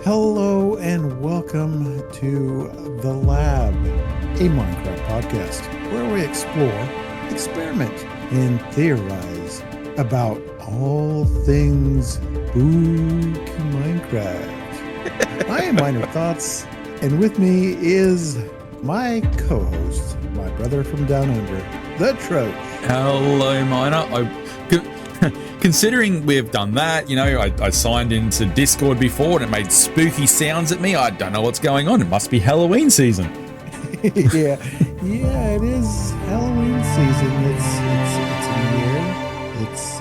Hello and welcome to The Lab, a Minecraft podcast where we explore, experiment, and theorize about all things spook Minecraft. I am Minor Thoughts, and with me is my co-host, my brother from down under, the Troj. Hello, Minor. Considering we've done that, I signed into Discord before and it made spooky sounds at me. I don't know what's going on. It must be Halloween season. yeah, it is Halloween season. It's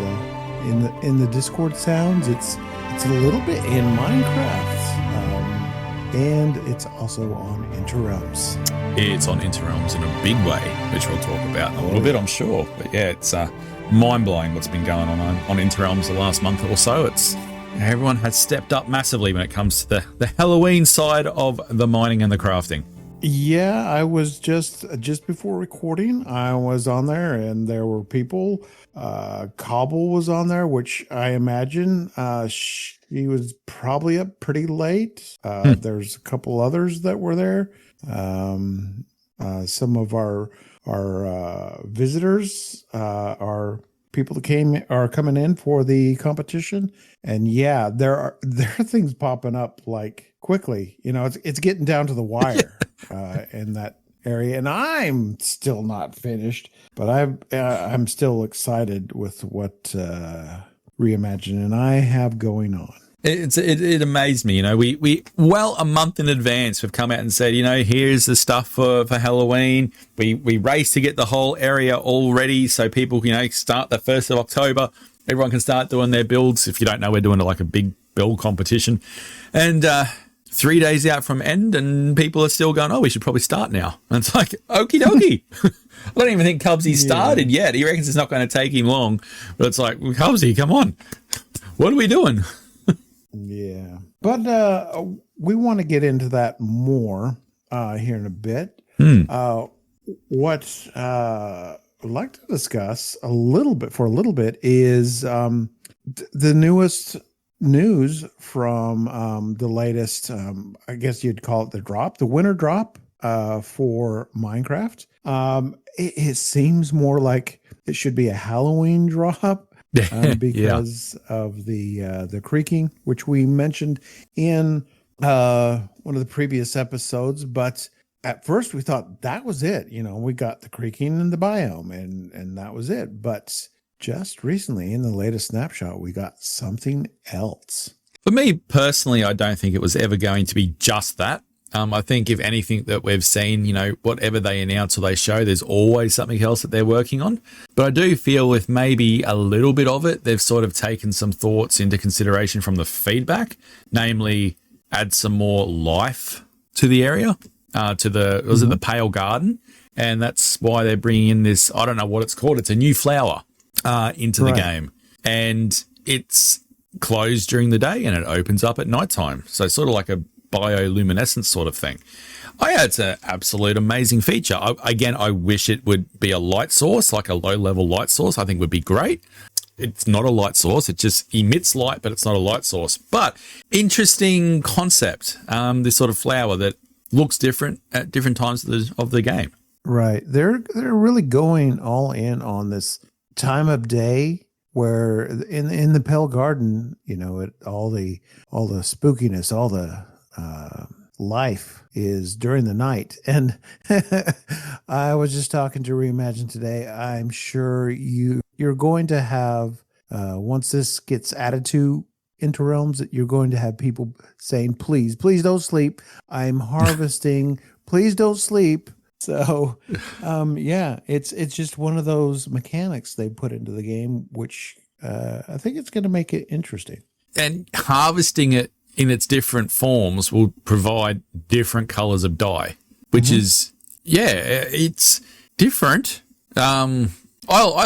in the in the Discord sounds. It's a little bit in Minecraft, and it's also on Interrealms. It's on Interrealms in a big way, which we'll talk about in a little bit, I'm sure. But yeah, it's mind-blowing what's been going on Interrealms the last month or so. Everyone has stepped up massively when it comes to the Halloween side of the mining and the crafting. Yeah, I was just before recording, I was on there and there were people. Cobble was on there, which I imagine she was probably up pretty late. There's a couple others that were there. Some of our visitors are people that are coming in for the competition, and yeah, there are things popping up like quickly. It's getting down to the wire in that area, and I'm still not finished, but I'm still excited with what Reimagine and I have going on. It amazed me. We well a month in advance we've come out and said, here's the stuff for Halloween. We race to get the whole area all ready so people start the 1st of October. Everyone can start doing their builds. If you don't know, we're doing like a big build competition, and 3 days out from end, and people are still going, oh, we should probably start now. And it's like, okie dokie. I don't even think Cubsy started yet. He reckons it's not going to take him long, but it's like, Cubsy, come on, what are we doing? Yeah, but we want to get into that more here in a bit. What I'd like to discuss a little bit is the newest news from the latest, I guess you'd call it the winter drop for Minecraft. It seems more like it should be a Halloween drop. Because of the creaking, which we mentioned in one of the previous episodes. But at first we thought that was it. We got the creaking in the biome and that was it. But just recently in the latest snapshot, we got something else. For me personally, I don't think it was ever going to be just that. I think if anything that we've seen, whatever they announce or they show, there's always something else that they're working on. But I do feel with maybe a little bit of it, they've sort of taken some thoughts into consideration from the feedback, namely add some more life to the area, to the Pale Garden. And that's why they're bringing in this, I don't know what it's called. It's a new flower into the game. And it's closed during the day and it opens up at nighttime. So sort of like a bioluminescence sort of thing. It's an absolute amazing feature. I wish it would be a light source, like a low-level light source. I think would be great. It's not a light source. It just emits light, but it's not a light source. But interesting concept, this sort of flower that looks different at different times of the game. Right. They're really going all in on this time of day where in the Pale Garden, all the spookiness, all the life is during the night. And I was just talking to Reimagine today. I'm sure you're going to have once this gets added to Interrealms, that you're going to have people saying, please don't sleep, I'm harvesting, please don't sleep. So it's just one of those mechanics they put into the game, which I think it's going to make it interesting. And harvesting it in its different forms will provide different colors of dye, which is, it's different. I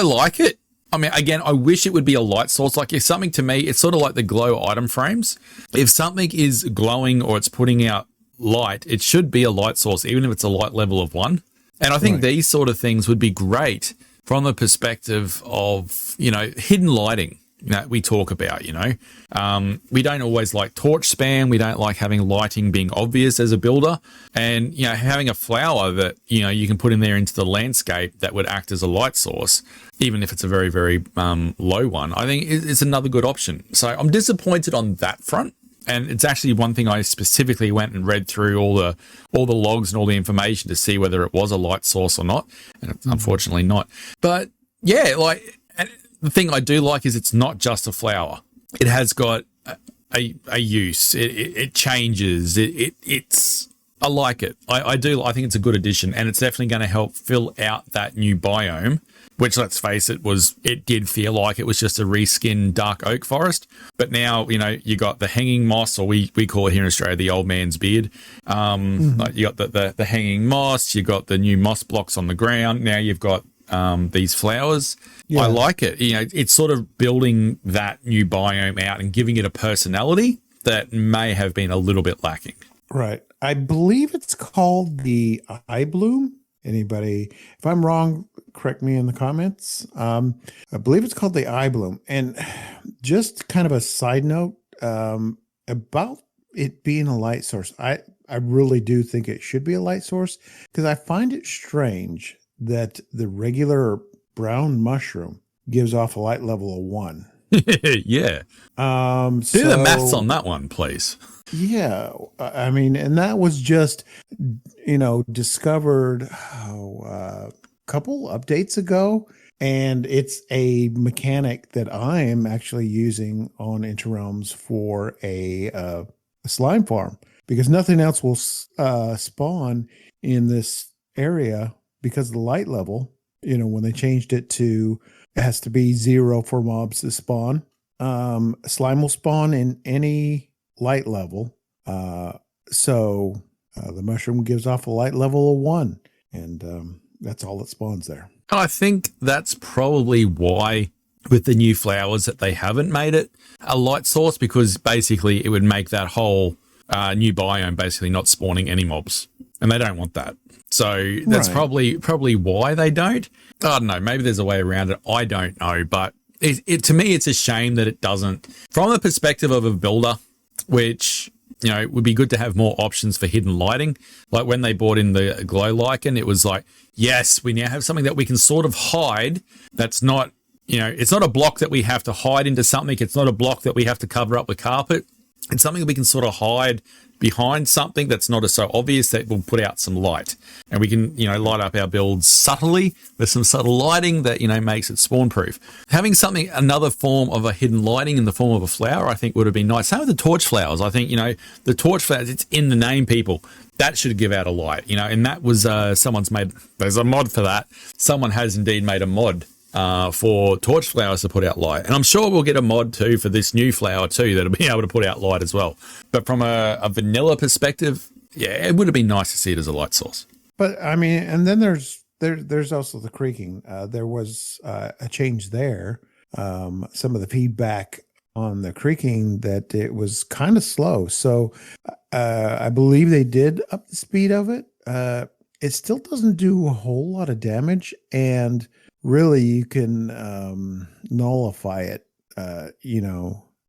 like it. I mean, again, I wish it would be a light source. Like if something to me, it's sort of like the glow item frames. If something is glowing or it's putting out light, it should be a light source, even if it's a light level of 1. And I think these sort of things would be great from the perspective of, hidden lighting. that we talk about, we don't always like torch span. We don't like having lighting being obvious as a builder. And, having a flower that, you can put in there into the landscape that would act as a light source, even if it's a very, very low one, I think is another good option. So I'm disappointed on that front. And it's actually one thing I specifically went and read through all the logs and all the information to see whether it was a light source or not. And it's unfortunately not. But yeah, the thing I do like is it's not just a flower. It has got a use. It changes. I like it. I do. I think it's a good addition, and it's definitely going to help fill out that new biome, which, let's face it, it did feel like it was just a reskinned dark oak forest. But now, you got the hanging moss, or we call it here in Australia the old man's beard. Like you got the hanging moss, you got the new moss blocks on the ground. Now you've got these flowers. Yeah. I like it. It's sort of building that new biome out and giving it a personality that may have been a little bit lacking. Right. I believe it's called the eye bloom. Anybody, if I'm wrong, correct me in the comments. I believe it's called the eye bloom. And just kind of a side note about it being a light source. I really do think it should be a light source, because I find it strange that the regular brown mushroom gives off a light level of 1. Yeah. Do the maths on that one, please. Yeah. I mean, and that was just, discovered a couple updates ago. And it's a mechanic that I am actually using on Interrealms for a slime farm, because nothing else will spawn in this area because of the light level. When they changed it to, it has to be 0 for mobs to spawn. Slime will spawn in any light level. So the mushroom gives off a light level of 1, and that's all that spawns there. I think that's probably why with the new flowers that they haven't made it a light source, because basically it would make that whole new biome basically not spawning any mobs, and they don't want that. So that's probably why they don't. I don't know. Maybe there's a way around it. I don't know. But to me, it's a shame that it doesn't. From the perspective of a builder, which, it would be good to have more options for hidden lighting. Like when they brought in the glow lichen, it was like, yes, we now have something that we can sort of hide. That's not, it's not a block that we have to hide into something. It's not a block that we have to cover up with carpet. It's something that we can sort of hide behind something that's not so obvious, that will put out some light. And we can, light up our builds subtly with some subtle lighting that, makes it spawn proof. Having something, another form of a hidden lighting in the form of a flower, I think would have been nice. Same with the torch flowers. I think, the torch flowers, it's in the name, people. That should give out a light, and that was someone's made, there's a mod for that. Someone has indeed made a mod for torch flowers to put out light. And I'm sure we'll get a mod too for this new flower too that'll be able to put out light as well. But from a vanilla perspective, yeah, it would have been nice to see it as a light source. But I mean, and then there's also the creaking. There was a change there. Some of the feedback on the creaking, that it was kind of slow. So I believe they did up the speed of it. It still doesn't do a whole lot of damage, and really, you can nullify it,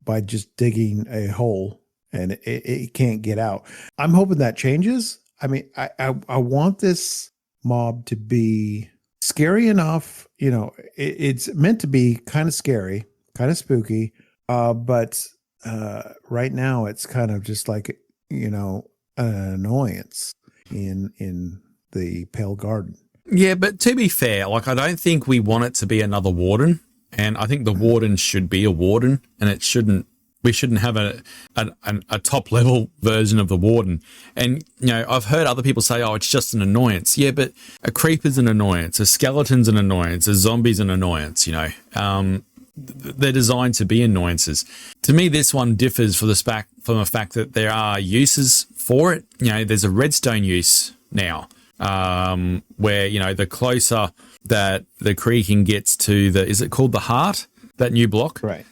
by just digging a hole, and it can't get out. I'm hoping that changes. I mean, I want this mob to be scary enough. It's meant to be kind of scary, kind of spooky, but right now it's kind of just like, an annoyance in the Pale Garden. Yeah, but to be fair, I don't think we want it to be another warden, and I think the warden should be a warden, and we shouldn't have a top level version of the warden. And, I've heard other people say, oh, it's just an annoyance. Yeah, but a creeper's an annoyance, a skeleton's an annoyance, a zombie's an annoyance, they're designed to be annoyances. To me, this one differs from the fact that there are uses for it. There's a redstone use now. Where, the closer that the creaking gets to is it called the heart, that new block? Right.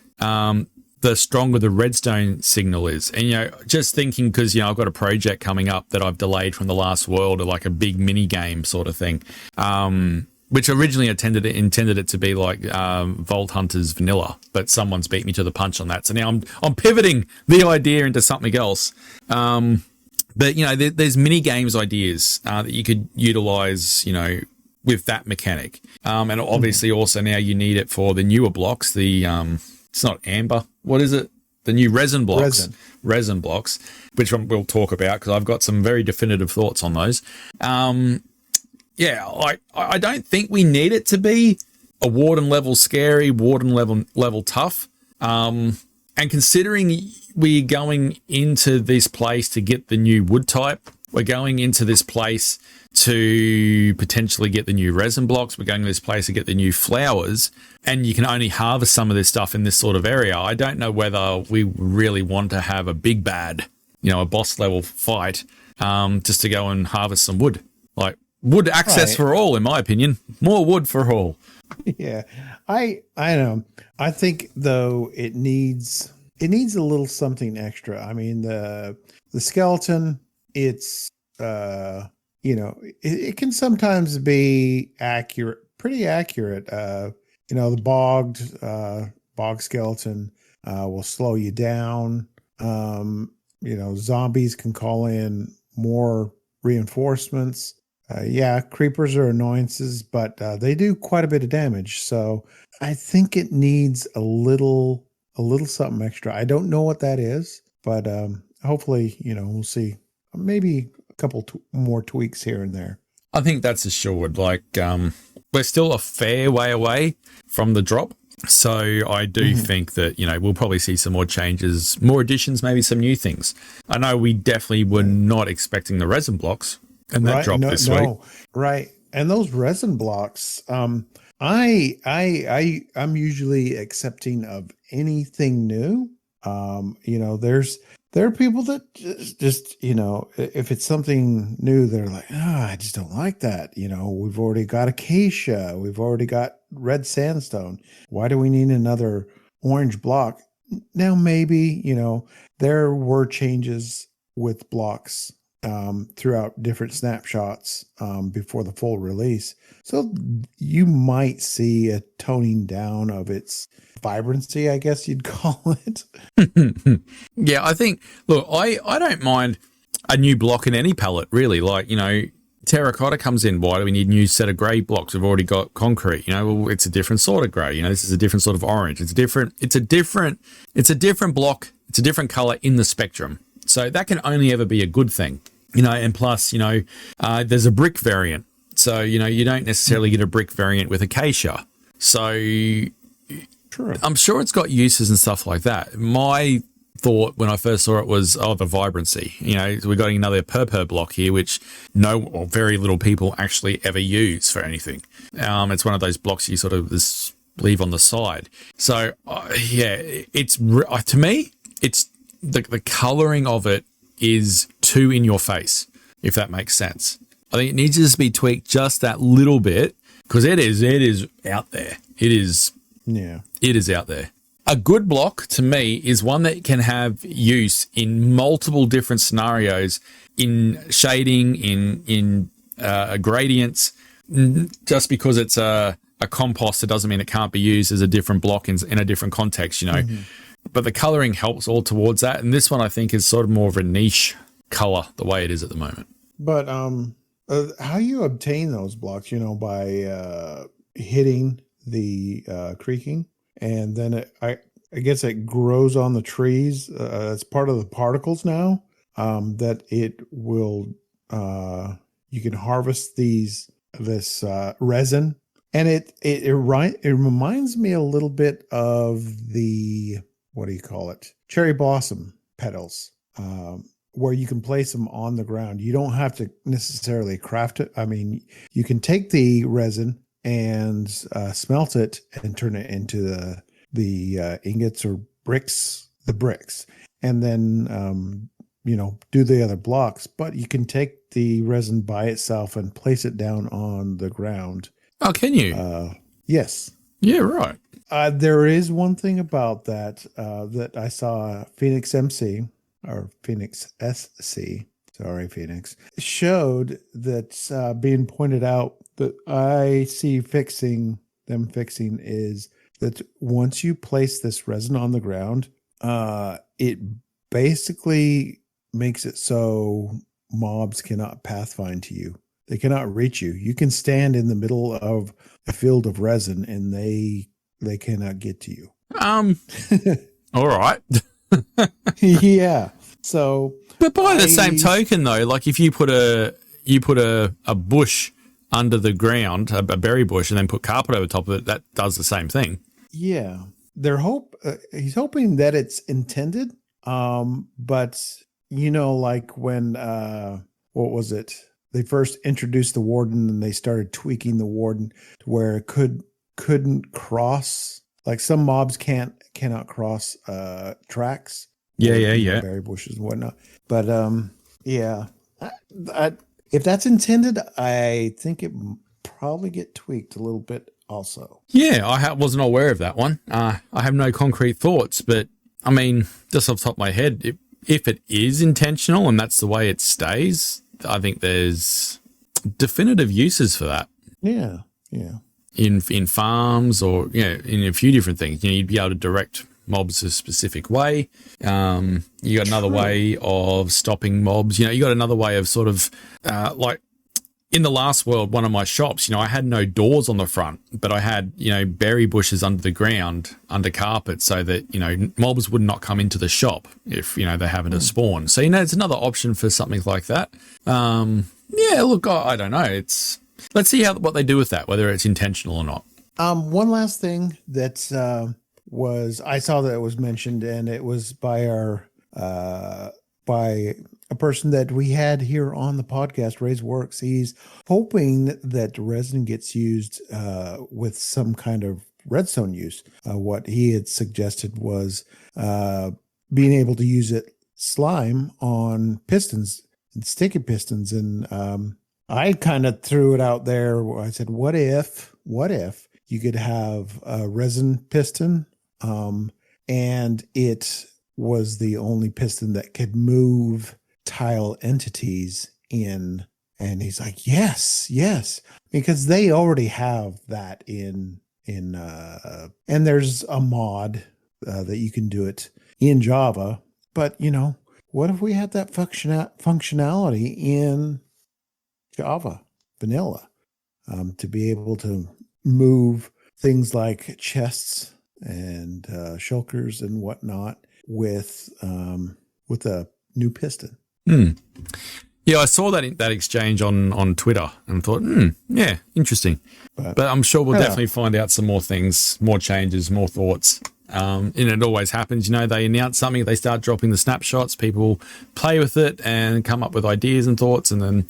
The stronger the redstone signal is. And, just thinking, because, I've got a project coming up that I've delayed from the last world, or like a big mini game sort of thing. which originally intended it to be like Vault Hunters Vanilla, but someone's beat me to the punch on that. So now I'm pivoting the idea into something else. But there's mini games ideas that you could utilize, with that mechanic. And obviously also now you need it for the newer blocks. The it's not amber. What is it? The new resin blocks. Resin blocks, which we'll talk about because I've got some very definitive thoughts on those. I don't think we need it to be a warden level scary, warden level tough. And considering we're going into this place to get the new wood type, we're going into this place to potentially get the new resin blocks, we're going to this place to get the new flowers, and you can only harvest some of this stuff in this sort of area. I don't know whether we really want to have a big bad, a boss level fight, just to go and harvest some wood. Like, wood access for all, in my opinion. More wood for all. Yeah, I know. I think though it needs a little something extra. I mean, the skeleton, it's it can sometimes be pretty accurate. The bog skeleton will slow you down. Zombies can call in more reinforcements. Creepers are annoyances, but they do quite a bit of damage. So I think it needs a little something extra. I don't know what that is, but hopefully, we'll see. Maybe a couple more tweaks here and there. I think that's assured. Like, we're still a fair way away from the drop. So I do think that, we'll probably see some more changes, more additions, maybe some new things. I know we definitely were not expecting the resin blocks. And that dropped this week. Right. And those resin blocks, I'm usually accepting of anything new. There are people that just if it's something new, they're like, I just don't like that. We've already got acacia. We've already got red sandstone. Why do we need another orange block? Now, maybe, there were changes with blocks throughout different snapshots before the full release. So you might see a toning down of its vibrancy, I guess you'd call it. Yeah, I think, look, I don't mind a new block in any palette, really. Like, terracotta comes in. Why do we need a new set of grey blocks? We've already got concrete. It's a different sort of grey. This is a different sort of orange. It's a different block. It's a different colour in the spectrum. So that can only ever be a good thing, and plus, there's a brick variant. So, you don't necessarily get a brick variant with acacia. So true. I'm sure it's got uses and stuff like that. My thought when I first saw it was, the vibrancy. We're getting another purple block here, which no or very little people actually ever use for anything. It's one of those blocks you sort of just leave on the side. So, it's to me, it's the colouring of it is too in your face, if that makes sense. I think it needs to just be tweaked just that little bit because it is out there. It is out there. A good block to me is one that can have use in multiple different scenarios, in shading, in gradients. Just because it's a compost, it doesn't mean it can't be used as a different block in a different context, But the colouring helps all towards that. And this one, I think, is sort of more of a niche colour the way it is at the moment. But how you obtain those blocks, by hitting the creaking, and then I guess it grows on the trees. It's part of the particles now that it will. You can harvest this resin, and it reminds me a little bit of the, what do you call it? Cherry blossom petals, where you can place them on the ground. You don't have to necessarily craft it. I mean, you can take the resin and smelt it and turn it into the ingots or bricks, and then, do the other blocks. But you can take the resin by itself and place it down on the ground. Oh, can you? Yes. Yeah, right. There is one thing about that that I saw Phoenix MC or Phoenix SC. Sorry, Phoenix showed that's being pointed out that I see fixing is that once you place this resin on the ground, it basically makes it so mobs cannot pathfind to you. They cannot reach you. You can stand in the middle of a field of resin and they cannot get to you. All right. Yeah. So, but by the same token, though, like if you put a bush under the ground, a berry bush, and then put carpet over top of it, that does the same thing. Yeah, he's hoping that it's intended. But like when what was it? They first introduced the warden, and they started tweaking the warden to where it couldn't cross. Like some mobs cannot cross tracks. Yeah. Berry bushes and whatnot. But yeah, if that's intended, I think it probably get tweaked a little bit also. Yeah, I wasn't aware of that one. I have no concrete thoughts, but I mean, just off the top of my head, if it is intentional and that's the way it stays, I think there's definitive uses for that. Yeah. In farms or in a few different things, you'd be able to direct mobs a specific way. You got another way of stopping mobs. You got another way of sort of like in the last world, one of my shops, I had no doors on the front, but I had, berry bushes under the ground, under carpet, so that, mobs would not come into the shop if, they happen to spawn. So, it's another option for something like that. Yeah, look, I don't know. Let's see what they do with that, whether it's intentional or not. One last thing that I saw that it was mentioned, and it was by by a person that we had here on the podcast, Ray's Works. He's hoping that resin gets used with some kind of redstone use. What he had suggested was being able to use slime on pistons and sticky pistons. And I kind of threw it out there. I said, what if you could have a resin piston and it was the only piston that could move tile entities in? And he's like, yes, because they already have that in and there's a mod that you can do it in Java. But what if we had that functionality in Java vanilla, to be able to move things like chests and shulkers and whatnot with a new piston. Yeah, I saw that exchange on Twitter and thought, yeah, interesting. But I'm sure we'll definitely find out some more things, more changes, more thoughts. And it always happens, they announce something, they start dropping the snapshots, people play with it and come up with ideas and thoughts, and then,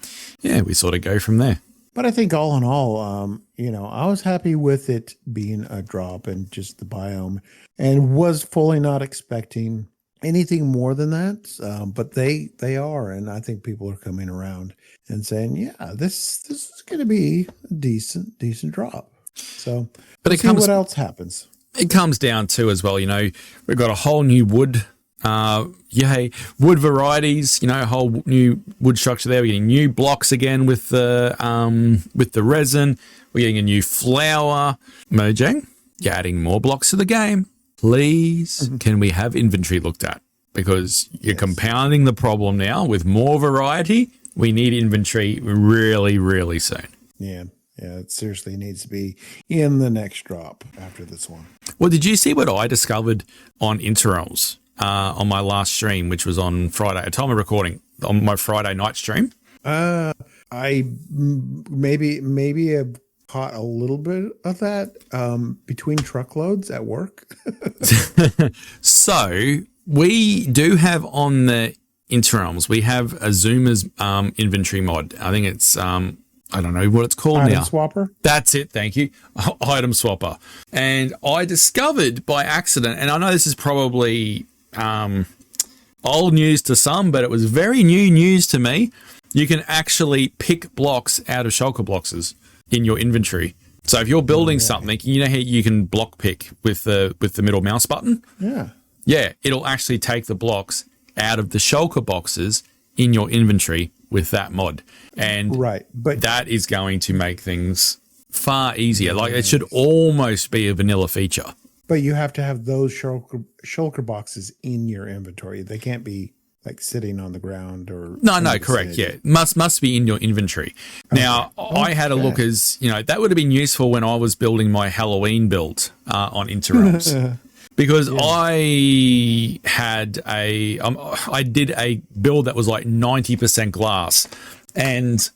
we sort of go from there. But I think all in all, I was happy with it being a drop and just the biome, and was fully not expecting anything more than that. But they are, and I think people are coming around and saying, yeah, this is going to be a decent drop. So, but see what else happens. It comes down to as well, we've got a whole new wood varieties, a whole new wood structure there. We're getting new blocks again with the resin. We're getting a new flower. Mojang, you're adding more blocks to the game. Please, can we have inventory looked at? Because you're compounding the problem now with more variety. We need inventory really, really soon. Yeah, it seriously needs to be in the next drop after this one. Well, did you see what I discovered on Interrealms on my last stream, which was on Friday, at time of recording, on my Friday night stream? I maybe have caught a little bit of that between truckloads at work. So we do have on the Interrealms, we have a Zoomer's inventory mod. I think it's I don't know what it's called now. Item swapper? That's it, thank you. Item swapper. And I discovered by accident, and I know this is probably old news to some, but it was very new news to me. You can actually pick blocks out of shulker boxes in your inventory. So if you're building something, how you can block pick with the middle mouse button? Yeah. It'll actually take the blocks out of the shulker boxes in your inventory with that mod. And Right. But that is going to make things far easier. Like it should almost be a vanilla feature. But you have to have those shulker boxes in your inventory. They can't be like sitting on the ground or No, correct. Yeah, must be in your inventory. Now, I had a look as that would have been useful when I was building my Halloween build on Interrealms. Because I had I did a build that was like 90% glass, and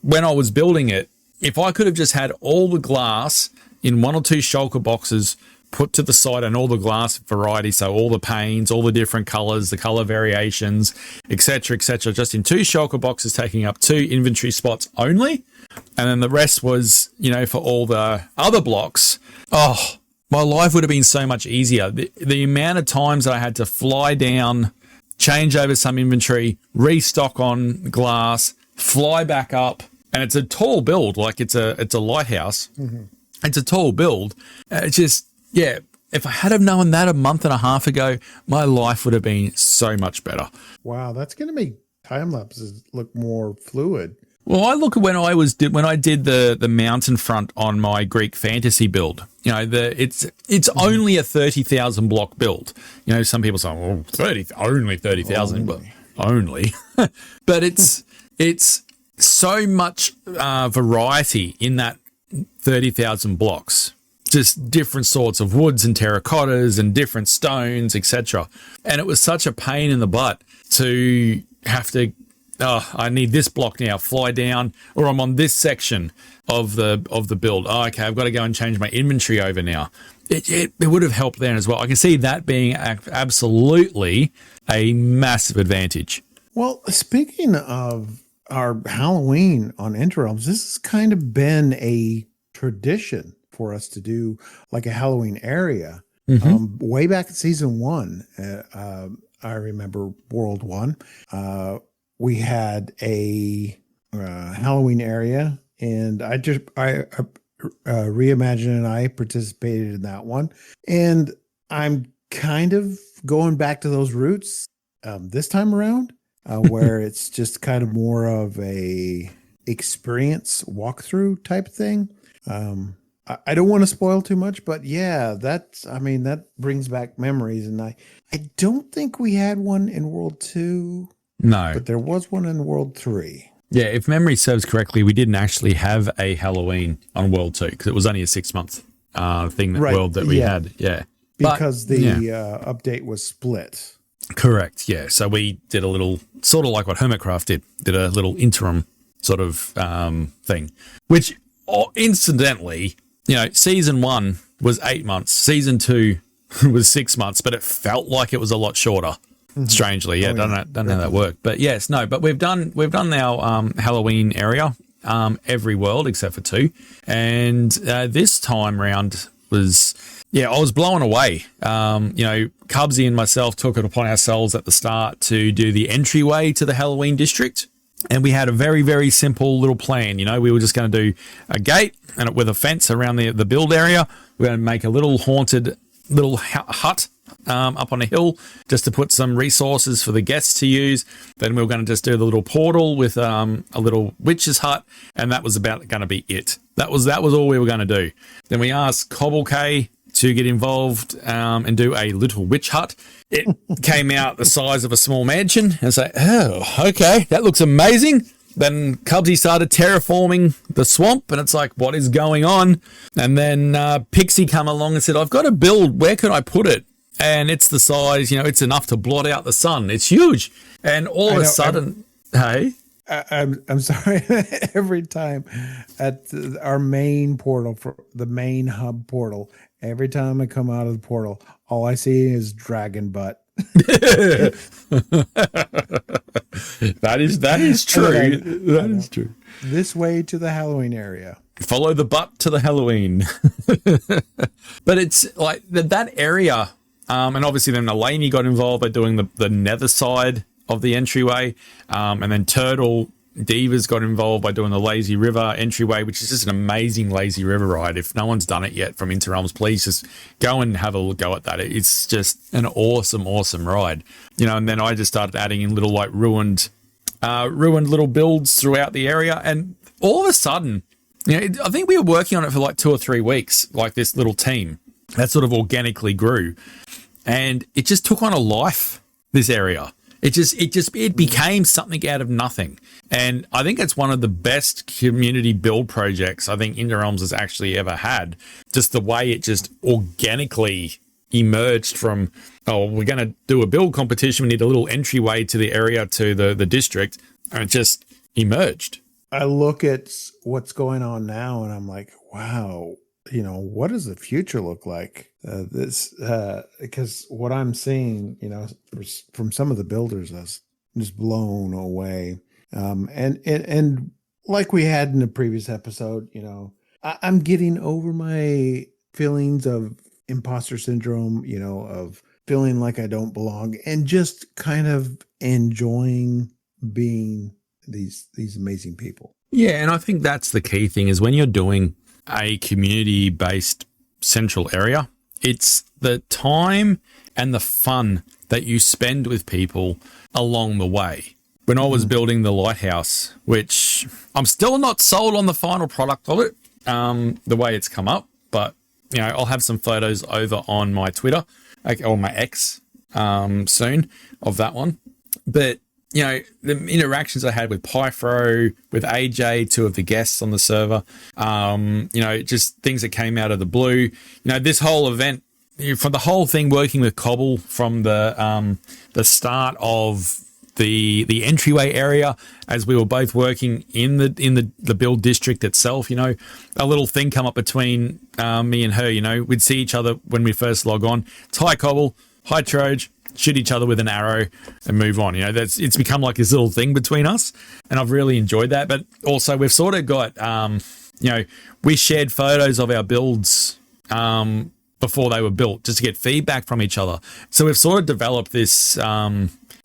when I was building it, if I could have just had all the glass in one or two shulker boxes put to the side and all the glass variety, so all the panes, all the different colors, the color variations, etc., just in two shulker boxes taking up 2 inventory spots only, and then the rest was, for all the other blocks. Oh, my life would have been so much easier. The amount of times that I had to fly down, change over some inventory, restock on glass, fly back up, and it's a tall build, like it's a lighthouse. Mm-hmm. It's a tall build. It's just, if I had have known that a month and a half ago, my life would have been so much better. Wow, that's going to make time lapses look more fluid. Well, I look at when I did the mountain front on my Greek fantasy build. It's only a 30,000 block build. Some people say, "Oh, only 30,000," but only. But it's so much variety in that 30,000 blocks. Just different sorts of woods and terracottas and different stones, etc. And it was such a pain in the butt to have to, I need this block now, fly down, or I'm on this section of the build. Oh, okay, I've got to go and change my inventory over now. It would have helped then as well. I can see that being absolutely a massive advantage. Well, speaking of our Halloween on Interrealms, this has kind of been a tradition for us to do like a Halloween area. Mm-hmm. Way back in season 1, I remember World 1, we had a Halloween area, and I Reimagine and I participated in that one, and I'm kind of going back to those roots this time around, where it's just kind of more of a experience walkthrough type thing. I don't want to spoil too much, but that brings back memories, and I don't think we had one in World 2. No. But there was one in World 3. Yeah, if memory serves correctly, we didn't actually have a Halloween on World 2 because it was only a 6-month thing that we had. Yeah. Because the update was split. Correct, yeah. So we did a little, sort of like what Hermitcraft did a little interim sort of thing, which incidentally, season 1 was 8 months, season 2 was 6 months, but it felt like it was a lot shorter. Mm-hmm. Strangely, don't know how that worked, but but we've done our Halloween area, every world except for 2, and this time round was I was blown away. Cubsy and myself took it upon ourselves at the start to do the entryway to the Halloween district. And we had a very, very simple little plan. We were just going to do a gate and with a fence around the build area. We're going to make a little haunted little hut up on a hill just to put some resources for the guests to use. Then we were going to just do the little portal with a little witch's hut, and that was about going to be it. That was all we were going to do. Then we asked Cobble to get involved and do a little witch hut. It came out the size of a small mansion, and say, oh, okay, that looks amazing. Then Cubsy started terraforming the swamp, and it's like, what is going on? And then Pixie come along and said, I've got to build, where can I put it? And it's the size, it's enough to blot out the sun. It's huge. And all of a sudden, I'm sorry. Every time at our main portal, for the main hub portal, every time I come out of the portal, all I see is dragon butt. That is true. That is true. This way to the Halloween area. Follow the butt to the Halloween. But it's like that area, and obviously then Elaney got involved by doing the nether side of the entryway, and then Turtle Divas got involved by doing the Lazy River entryway, which is just an amazing Lazy River ride. If no one's done it yet from Interrealms, please just go and have a go at that. It's just an awesome, awesome ride. And then I just started adding in little like ruined ruined little builds throughout the area. And all of a sudden, I think we were working on it for like 2 or 3 weeks, like this little team that sort of organically grew. And it just took on a life, this area. It became something out of nothing. And I think it's one of the best community build projects I think Interrealms has actually ever had. Just the way it just organically emerged from, we're going to do a build competition. We need a little entryway to the area, to the district. And it just emerged. I look at what's going on now and I'm like, wow, what does the future look like? Because what I'm seeing, from some of the builders, is just blown away. And like we had in the previous episode, I'm getting over my feelings of imposter syndrome, of feeling like I don't belong, and just kind of enjoying being these amazing people. Yeah, and I think that's the key thing is when you're doing a community-based central area, it's the time and the fun that you spend with people along the way. When I was building the lighthouse, which I'm still not sold on the final product of it, the way it's come up, but I'll have some photos over on my Twitter or my X soon of that one. But the interactions I had with Pythro, with AJ, 2 of the guests on the server, just things that came out of the blue. This whole event, for the whole thing, working with Cobble from the start of the entryway area, as we were both working in the build district itself. A little thing come up between me and her. We'd see each other when we first log on. It's hi Cobble, hi Troj. Shoot each other with an arrow and move on. It's become like this little thing between us, and I've really enjoyed that. But also we've sort of got, we shared photos of our builds before they were built just to get feedback from each other. So we've sort of developed this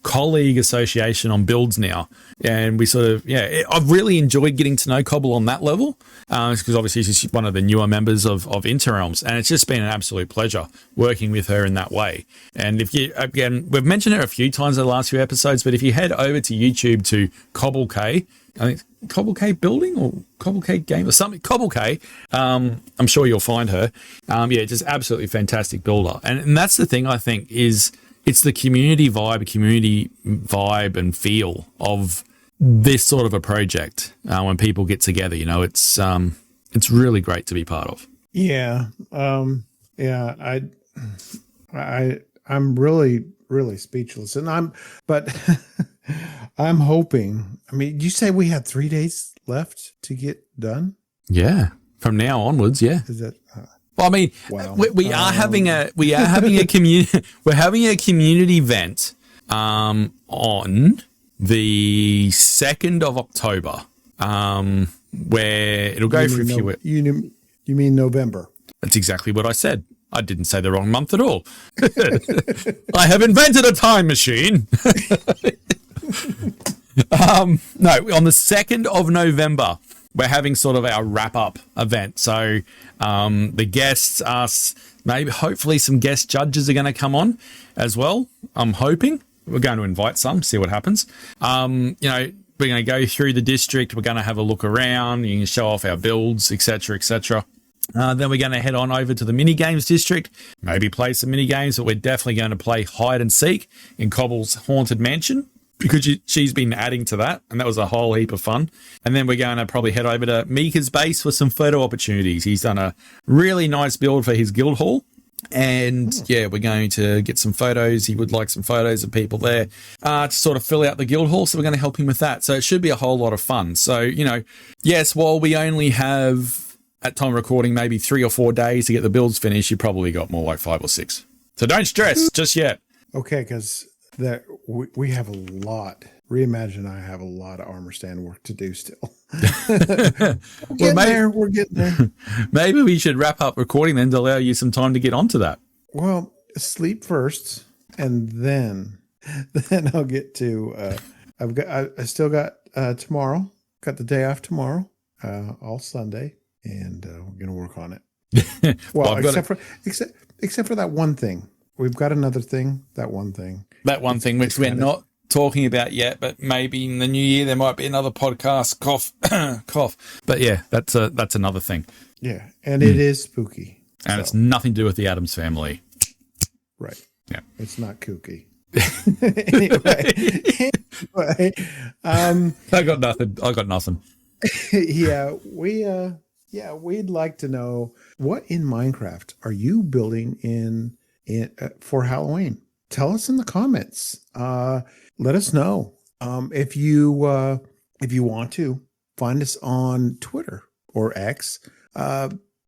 colleague association on builds now, and we sort of I've really enjoyed getting to know Cobble on that level, because obviously she's one of the newer members of Interrealms, and it's just been an absolute pleasure working with her in that way. And if you, again, we've mentioned her a few times in the last few episodes, but if you head over to YouTube to Cobble K, I think Cobble K Building or Cobble K Game or something, Cobble K, I'm sure you'll find her. Just absolutely fantastic builder, and that's the thing I think is, it's the community vibe and feel of this sort of a project when people get together. It's really great to be part of. Yeah, I'm really, really speechless, and I'm hoping. I mean, did you say we had 3 days left to get done? Yeah, from now onwards. Yeah. Is that? Well, I mean, wow. we are having a community event on the 2nd of October, where it'll go for a few weeks. You mean November? That's exactly what I said. I didn't say the wrong month at all. I have invented a time machine. No, on the 2nd of November, we're having sort of our wrap-up event. So the guests, us, maybe hopefully some guest judges are going to come on as well. I'm hoping. We're going to invite some, see what happens. We're going to go through the district. We're going to have a look around. You can show off our builds, etc., etc. Then we're going to head on over to the mini games district, maybe play some mini games, but we're definitely going to play hide and seek in Cobble's haunted mansion, because she's been adding to that, and that was a whole heap of fun. And then we're going to probably head over to Mika's base for some photo opportunities. He's done a really nice build for his guild hall, and we're going to get some photos. He would like some photos of people there to sort of fill out the guild hall, so we're going to help him with that. So it should be a whole lot of fun. So, yes, while we only have, at time of recording, maybe 3 or 4 days to get the builds finished, you probably got more like 5 or 6. So don't stress just yet. Okay, because that we have a lot. Reimagine I have a lot of armor stand work to do still. We're getting there. Maybe we should wrap up recording then to allow you some time to get onto that. Well, sleep first, and then I'll get to. I still got tomorrow. Got the day off tomorrow, all Sunday, and we're gonna work on it. Well, except for that one thing. We've got another thing. That one thing. Which we're not talking about yet, but maybe in the new year there might be another podcast. Cough, cough. But yeah, that's another thing. Yeah, and it is spooky. And it's nothing to do with the Addams Family. Right. Yeah. It's not kooky. anyway, I got nothing. We'd like to know, what in Minecraft are you building in for Halloween? Tell us in the comments. Let us know. If you want to find us on Twitter or X,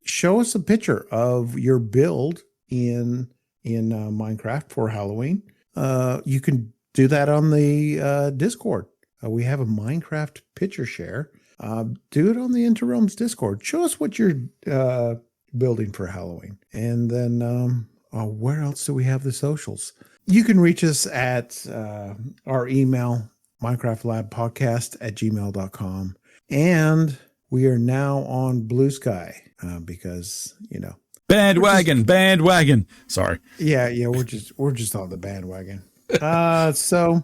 show us a picture of your build in Minecraft for Halloween. You can do that on the Discord. We have a Minecraft picture share. Do it on the Interrealms Discord. Show us what you're building for Halloween. And then where else do we have the socials? You can reach us at our email, minecraftlabpodcast@gmail.com. And we are now on Blue Sky because, Bandwagon. Sorry. Yeah, we're just on the bandwagon. So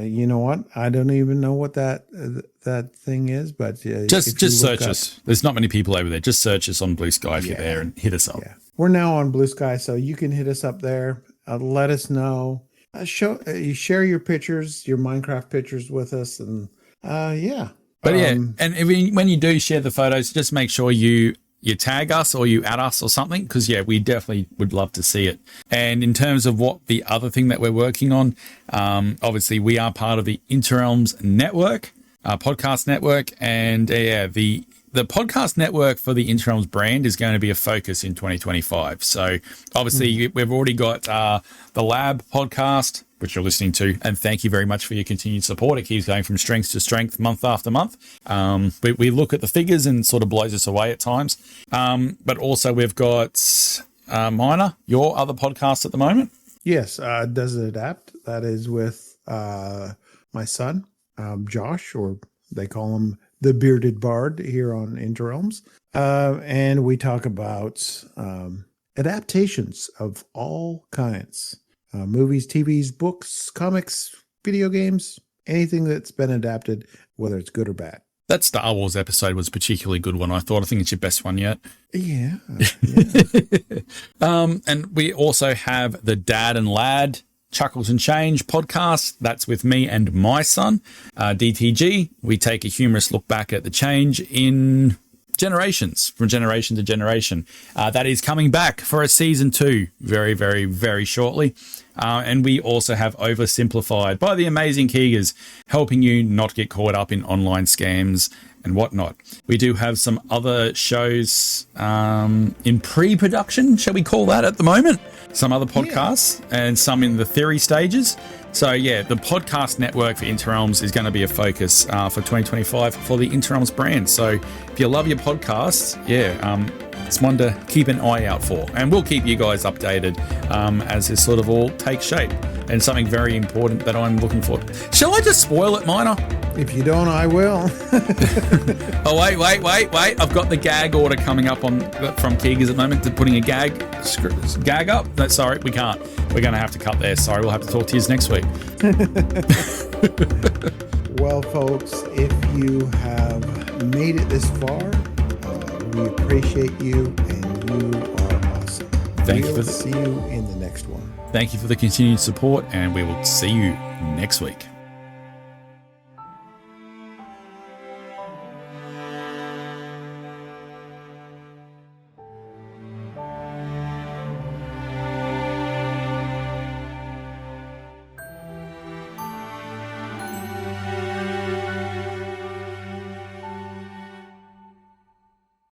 you know what? I don't even know what that thing is, but just search us. There's not many people over there. Just search us on Blue Sky if you're there and hit us up. Yeah, we're now on Blue Sky, so you can hit us up there. Let us know. Share your pictures, your Minecraft pictures with us, and yeah. But and when you do share the photos, just make sure you tag us or you add us or something, because we definitely would love to see it. And in terms of what the other thing that we're working on, obviously we are part of the Interrealms network, podcast network, and the podcast network for the Interrealms brand is going to be a focus in 2025. So obviously we've already got the Lab podcast, which you're listening to, and thank you very much for your continued support. It keeps going from strength to strength month after month. We look at the figures and sort of blows us away at times. But also we've got Minor, your other podcast at the moment. Yes, Does It Adapt? That is with my son, Josh, or they call him the Bearded Bard here on Interrealms. And we talk about adaptations of all kinds. Movies, TVs, books, comics, video games, anything that's been adapted, whether it's good or bad. That Star Wars episode was a particularly good one, I thought. I think it's your best one yet. Yeah. And we also have the Dad and Lad Chuckles and Change podcast. That's with me and my son, DTG. We take a humorous look back at the change in generations, from generation to generation. That is coming back for a season 2 very, very, very shortly. And we also have Oversimplified by the amazing Keegers, helping you not get caught up in online scams and whatnot. We do have some other shows in pre-production, shall we call that, at the moment. Some other podcasts and some in the theory stages. So the podcast network for Interrealms is going to be a focus for 2025 for the Interrealms brand. So if you love your podcasts, it's one to keep an eye out for. And we'll keep you guys updated as this sort of all takes shape. And something very important that I'm looking for. Shall I just spoil it, Minor? If you don't, I will. Oh, wait. I've got the gag order coming up from Keegers at the moment. To putting a gag up. No, sorry, we can't. We're going to have to cut there. Sorry, we'll have to talk to you next week. Well, folks, if you have made it this far, we appreciate you, and you are awesome. We'll see you in the next one. Thank you for the continued support, and we will see you next week.